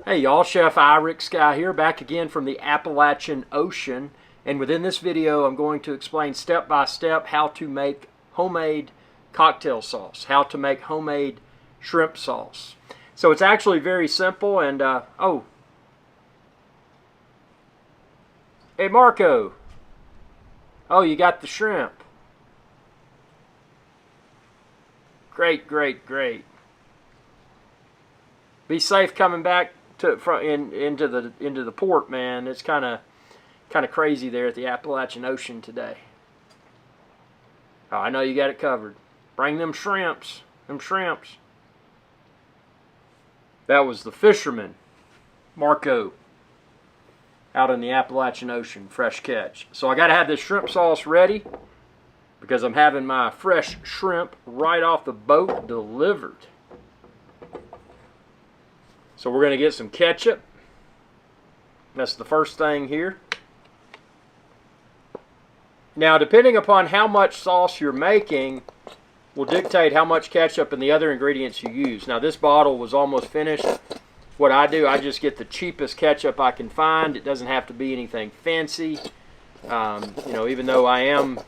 Hey y'all, Chef IrixGuy here, back again from the Appalachian Ocean. And within this video, I'm going to explain step by step how to make homemade cocktail sauce, how to make homemade shrimp sauce. So it's actually very simple. And oh, hey Marco, oh, you got the shrimp. Great, great, great. Be safe coming back into the port, man. It's kind of crazy there at the Appalachian Ocean today. Oh, I know you got it covered. Bring them shrimps. Them shrimps. That was the fisherman, Marco, out in the Appalachian Ocean, fresh catch. So I got to have this shrimp sauce ready because I'm having my fresh shrimp right off the boat delivered. So we're going to get some ketchup. That's the first thing here. Now, depending upon how much sauce you're making will dictate how much ketchup and the other ingredients you use. Now, this bottle was almost finished. What I do, I just get the cheapest ketchup I can find. It doesn't have to be anything fancy. You know, even though I am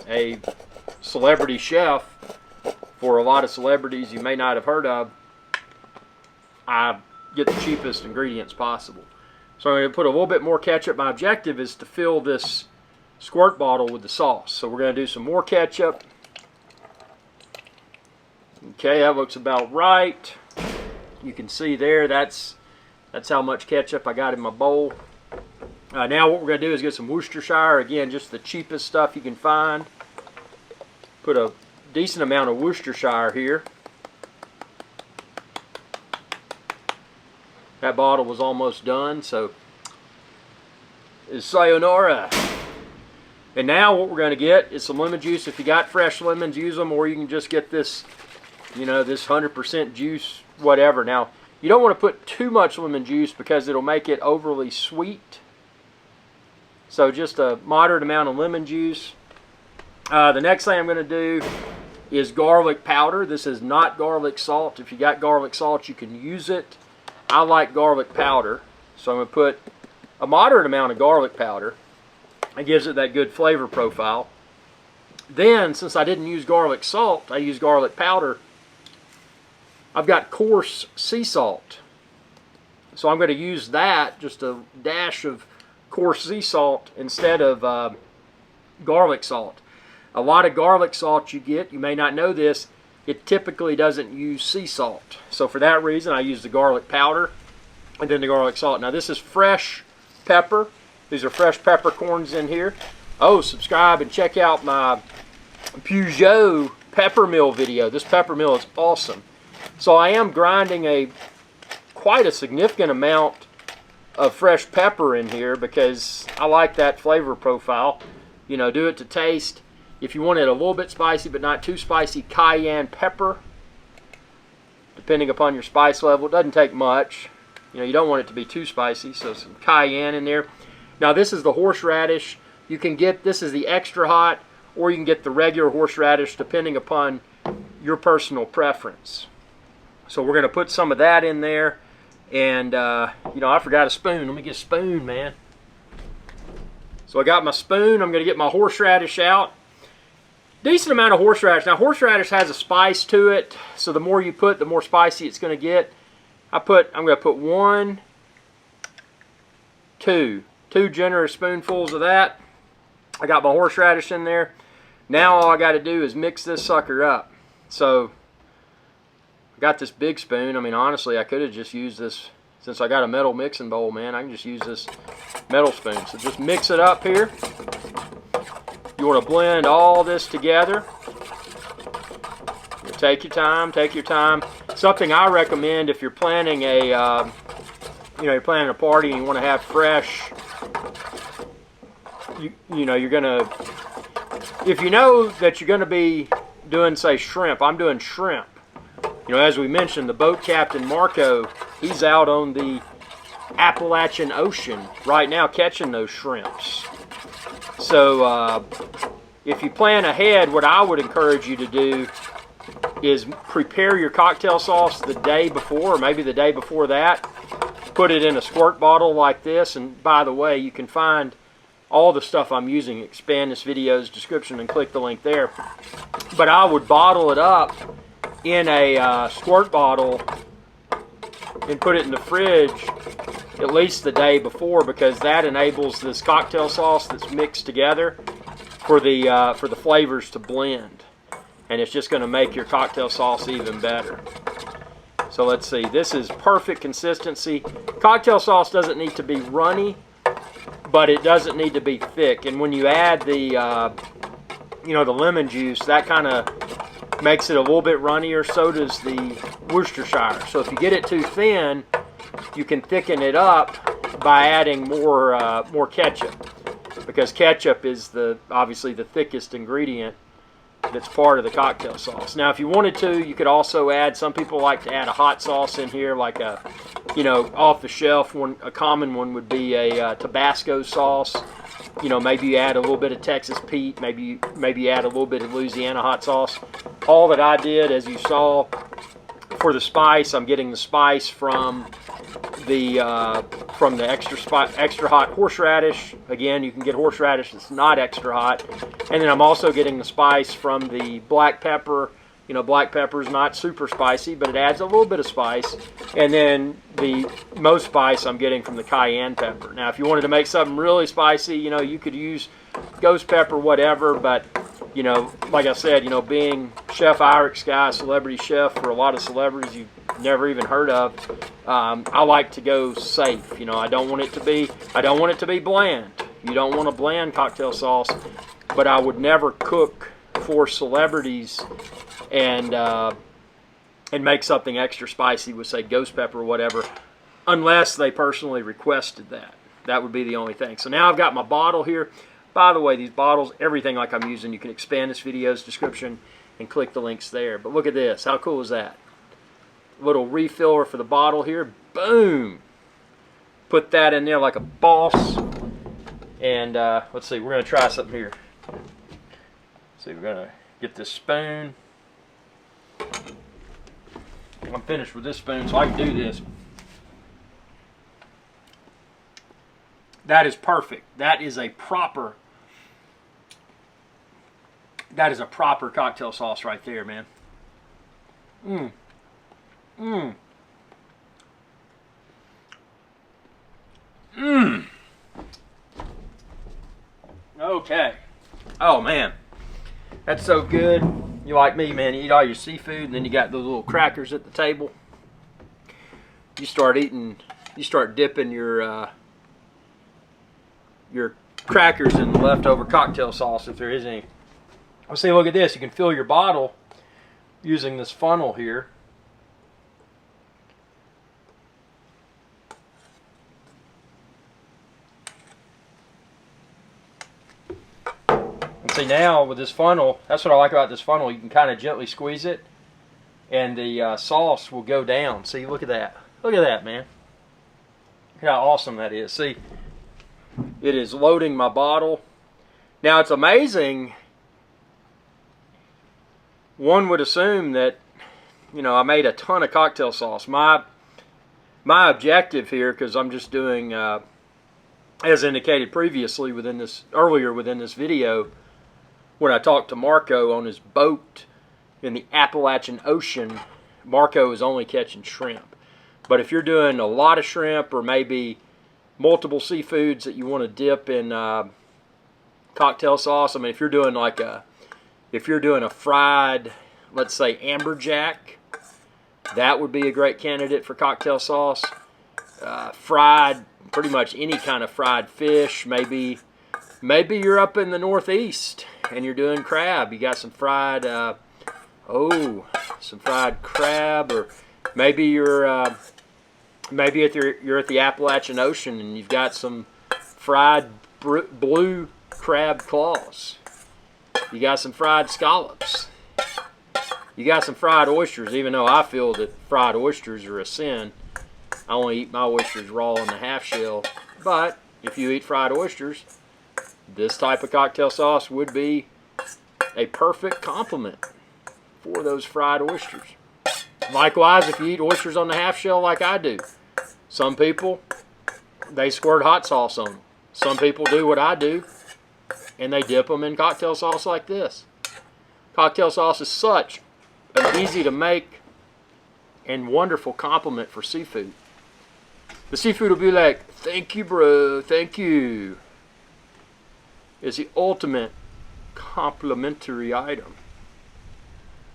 a celebrity chef for a lot of celebrities you may not have heard of, I get the cheapest ingredients possible. So I'm going to put a little bit more ketchup. My objective is to fill this squirt bottle with the sauce. So we're going to do some more ketchup. Okay, that looks about right. You can see there, that's how much ketchup I got in my bowl. Now what we're going to do is get some Worcestershire. Again, just the cheapest stuff you can find. Put a decent amount of Worcestershire here. That bottle was almost done, so it's sayonara. And now what we're going to get is some lemon juice. If you got fresh lemons, use them, or you can just get this, you know, this 100% juice, whatever. Now, you don't want to put too much lemon juice because it'll make it overly sweet. So just a moderate amount of lemon juice. The next thing I'm going to do is garlic powder. This is not garlic salt. If you got garlic salt, you can use it. I like garlic powder, so I'm going to put a moderate amount of garlic powder. It gives it that good flavor profile. Then, since I didn't use garlic salt, I use garlic powder. I've got coarse sea salt. So I'm going to use that, just a dash of coarse sea salt instead of garlic salt. A lot of garlic salt you get, you may not know this, it typically doesn't use sea salt. So for that reason, I use the garlic powder and then the garlic salt. Now this is fresh pepper. These are fresh peppercorns in here. Oh, subscribe and check out my Peugeot pepper mill video. This pepper mill is awesome. So I am grinding quite a significant amount of fresh pepper in here because I like that flavor profile. You know, do it to taste. If you want it a little bit spicy but not too spicy, cayenne pepper, depending upon your spice level. It doesn't take much. You know, you don't want it to be too spicy, so some cayenne in there. Now this is the horseradish. You can get, this is the extra hot, or you can get the regular horseradish depending upon your personal preference. So we're going to put some of that in there. And, you know, I forgot a spoon. Let me get a spoon, man. So I got my spoon. I'm going to get my horseradish out. Decent amount of horseradish. Now horseradish has a spice to it, so the more you put, the more spicy it's going to get. I'm going to put two generous spoonfuls of that. I got my horseradish in there. Now all I got to do is mix this sucker up. So I got this big spoon. I mean, honestly, I could have just used this, since I got a metal mixing bowl, man, I can just use this metal spoon. So just mix it up here. You want to blend all this together. You take your time, take your time. Something I recommend if you're planning you're planning a party and you want to have fresh, you know, you're going to, if you know that you're going to be doing, say, shrimp, I'm doing shrimp. You know, as we mentioned, the boat captain, Marco, he's out on the Appalachian Ocean right now catching those shrimps. So if you plan ahead, what I would encourage you to do is prepare your cocktail sauce the day before, or maybe the day before that. put it in a squirt bottle like this. And by the way, you can find all the stuff I'm using, expand this video's description and click the link there. But I would bottle it up in a squirt bottle and put it in the fridge at least the day before, because that enables this cocktail sauce that's mixed together for the flavors to blend, and it's just going to make your cocktail sauce even better. So let's see, this is perfect consistency. Cocktail sauce doesn't need to be runny, but it doesn't need to be thick. And when you add the the lemon juice, that kind of makes it a little bit runnier. So does the Worcestershire. So if you get it too thin, you can thicken it up by adding more ketchup, because ketchup is obviously the thickest ingredient that's part of the cocktail sauce. Now, if you wanted to, you could also add, some people like to add a hot sauce in here, like a, off the shelf one. A common one would be a Tabasco sauce. Maybe you add a little bit of Texas Pete, maybe you add a little bit of Louisiana hot sauce. All that I did, as you saw, for the spice, I'm getting the spice from the extra hot horseradish. Again, you can get horseradish that's not extra hot. And then I'm also getting the spice from the black pepper. Black pepper is not super spicy, but it adds a little bit of spice. And then the most spice I'm getting from the cayenne pepper. Now, if you wanted to make something really spicy, you could use ghost pepper, whatever. But, like I said, being Chef IrixGuy, celebrity chef for a lot of celebrities you've never even heard of, I like to go safe. I don't want it to be bland. You don't want a bland cocktail sauce, but I would never cook for celebrities and make something extra spicy with, say, ghost pepper or whatever, unless they personally requested that. That would be the only thing. So now I've got my bottle here. By the way, these bottles, everything like I'm using, you can expand this video's description and click the links there. But look at this. How cool is that? Little refiller for the bottle here. Boom! Put that in there like a boss. And let's see, we're going to try something here. See, we're going to get this spoon. I'm finished with this spoon, so I can do this. That is perfect. That is a proper cocktail sauce right there, man. Mmm. Mmm. Mmm. Okay. Oh, man. That's so good. You like me, man. You eat all your seafood, and then you got those little crackers at the table. You start dipping your crackers in the leftover cocktail sauce, if there is any. Let's see, look at this. You can fill your bottle using this funnel here. And see, now with this funnel, that's what I like about this funnel. You can kind of gently squeeze it, and the sauce will go down. See, look at that. Look at that, man. Look how awesome that is. See, it is loading my bottle. Now, it's amazing. One would assume that, I made a ton of cocktail sauce. My objective here, because I'm just doing, as indicated previously earlier within this video, when I talked to Marco on his boat in the Appalachian Ocean, Marco is only catching shrimp. But if you're doing a lot of shrimp, or maybe multiple seafoods that you want to dip in cocktail sauce, I mean, if you're doing a fried, let's say, amberjack, that would be a great candidate for cocktail sauce. Fried, pretty much any kind of fried fish. Maybe you're up in the Northeast and you're doing crab. You got some fried, some fried crab, or maybe you're at the Appalachian Ocean and you've got some fried blue crab claws. You got some fried scallops. You got some fried oysters, even though I feel that fried oysters are a sin. I only eat my oysters raw in the half shell. But if you eat fried oysters, this type of cocktail sauce would be a perfect complement for those fried oysters. Likewise, if you eat oysters on the half shell like I do, Some people, they squirt hot sauce on them. Some people do what I do, and they dip them in cocktail sauce like this. Cocktail sauce is such an easy to make and wonderful complement for seafood. The seafood will be like, thank you, bro, thank you. It's the ultimate complimentary item.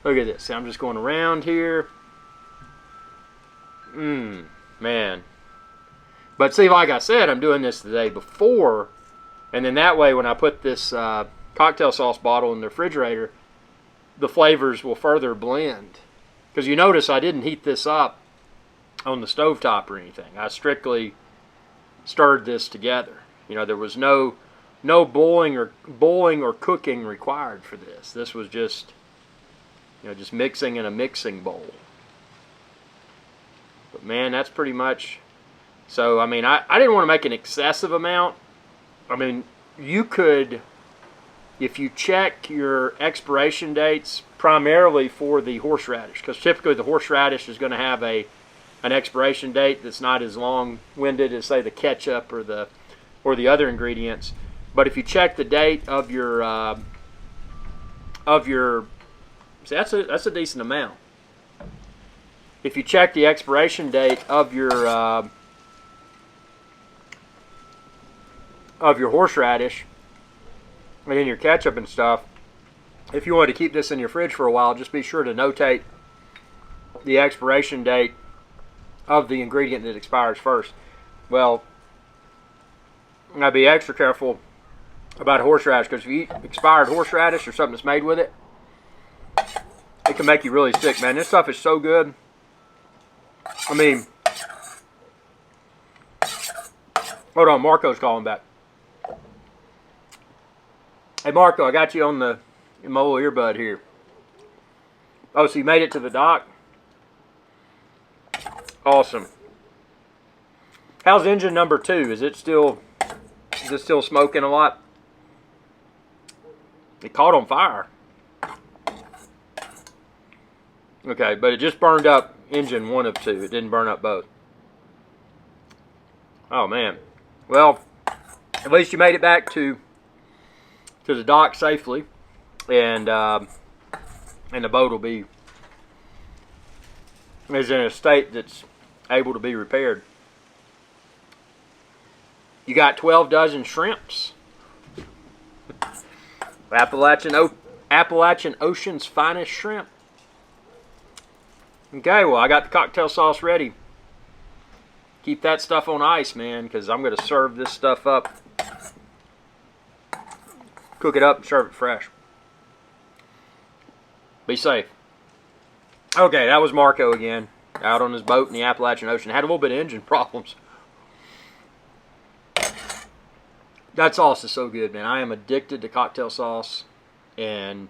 Look at this. See, I'm just going around here. Man. But see, like I said, I'm doing this the day before, and then that way when I put this cocktail sauce bottle in the refrigerator, the flavors will further blend. Because you notice I didn't heat this up on the stovetop or anything. I strictly stirred this together. You know, there was no boiling or cooking required for this. This was just, you know, just mixing in a mixing bowl. But man, that's pretty much. So I mean, I didn't want to make an excessive amount. I mean, you could, if you check your expiration dates primarily for the horseradish, because typically the horseradish is going to have an expiration date that's not as long-winded as, say, the ketchup or the other ingredients. But if you check the date of your see, that's a decent amount. If you check the expiration date of your horseradish and then your ketchup and stuff, if you want to keep this in your fridge for a while, just be sure to notate the expiration date of the ingredient that expires first. Well, I'd be extra careful about horseradish, because if you eat expired horseradish or something that's made with it, it can make you really sick, man. This stuff is so good. I mean, hold on, Marco's calling back. Hey Marco, I got you on my little earbud here. Oh, so you made it to the dock? Awesome. How's engine number 2? Is it still smoking a lot? It caught on fire. Okay, but it just burned up engine 1 of 2. It didn't burn up both. Oh man. Well, at least you made it back to the dock safely, and the boat will be is in a state that's able to be repaired. You got 12 dozen shrimps. Appalachian Ocean's finest shrimp. Okay, well, I got the cocktail sauce ready. Keep that stuff on ice, man, because I'm going to serve this stuff up. Cook it up and serve it fresh. Be safe. Okay, that was Marco again, out on his boat in the Appalachian Ocean. Had a little bit of engine problems. That sauce is so good, man. I am addicted to cocktail sauce. And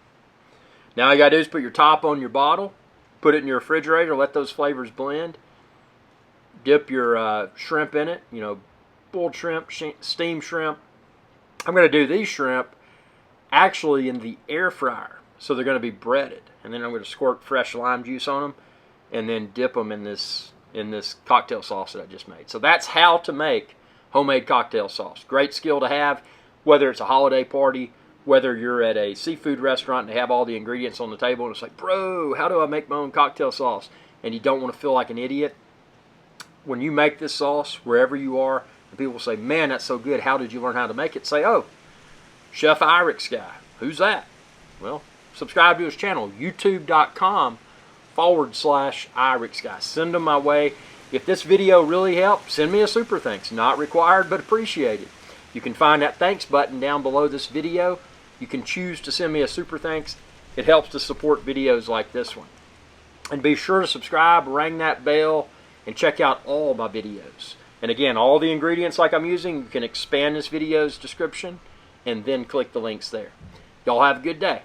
now all you got to do is put your top on your bottle, put it in your refrigerator, let those flavors blend. Dip your shrimp in it, you know, boiled shrimp, steamed shrimp. I'm going to do these shrimp actually in the air fryer. So they're going to be breaded. And then I'm going to squirt fresh lime juice on them and then dip them in this cocktail sauce that I just made. So that's how to make homemade cocktail sauce. Great skill to have, whether it's a holiday party, whether you're at a seafood restaurant and they have all the ingredients on the table and it's like, bro, how do I make my own cocktail sauce? And you don't want to feel like an idiot. When you make this sauce, wherever you are, and people say, man, that's so good, how did you learn how to make it? Say, oh, Chef IrixGuy. Who's that? Well, subscribe to his channel, youtube.com/IrixGuy. Send them my way. If this video really helped, send me a super thanks. Not required, but appreciated. You can find that thanks button down below this video. You can choose to send me a super thanks. It helps to support videos like this one. And be sure to subscribe, ring that bell, and check out all my videos. And again, all the ingredients like I'm using, you can expand this video's description and then click the links there. Y'all have a good day.